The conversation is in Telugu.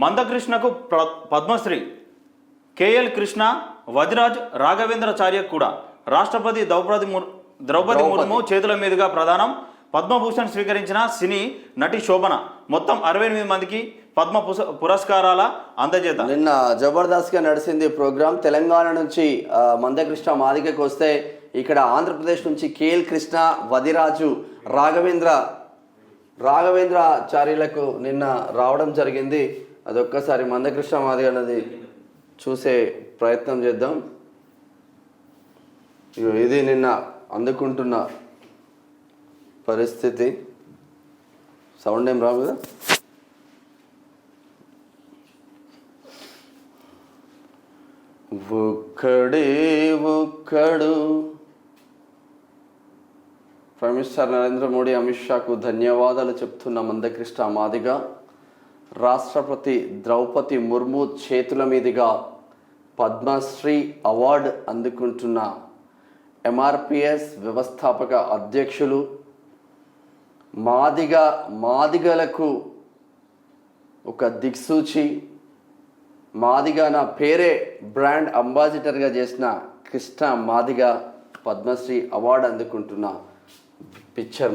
మందకృష్ణకు పద్మశ్రీ కేఎల్ కృష్ణ, వదిరాజ్ రాఘవేంద్రాచార్య కూడా రాష్ట్రపతి ద్రౌపది ముర్ము చేతుల మీదుగా ప్రదానం. పద్మభూషణ్ స్వీకరించిన సినీ నటి శోభన. మొత్తం 68 మందికి పద్మ పురస్కారాల అందజేత. నిన్న జబర్దస్త్గా నడిచింది ప్రోగ్రాం. తెలంగాణ నుంచి మందకృష్ణ మాదిగకు వస్తే, ఇక్కడ ఆంధ్రప్రదేశ్ నుంచి కేఎల్ కృష్ణ, వదిరాజు రాఘవేంద్రాచార్యులకు నిన్న రావడం జరిగింది. అదొక్కసారి మందకృష్ణ మాదిగ అన్నది చూసే ప్రయత్నం చేద్దాం. ఇది నిన్న అందుకుంటున్న పరిస్థితి. సౌండ్ ఏం రావు కదా. ఒక్కడు ప్రైమ్ మినిస్టర్ నరేంద్ర మోడీ అమిత్ షాకు ధన్యవాదాలు చెప్తున్న మందకృష్ణ మాదిగ రాష్ట్రపతి ద్రౌపది ముర్ము చేతుల మీదుగా పద్మశ్రీ అవార్డు అందుకుంటున్న ఎంఆర్పిఎస్ వ్యవస్థాపక అధ్యక్షులు, మాదిగలకు ఒక దిక్సూచి, మాదిగ నా పేరే బ్రాండ్ అంబాసిడర్గా చేసిన కృష్ణ మాదిగ పద్మశ్రీ అవార్డు అందుకుంటున్న పిక్చర్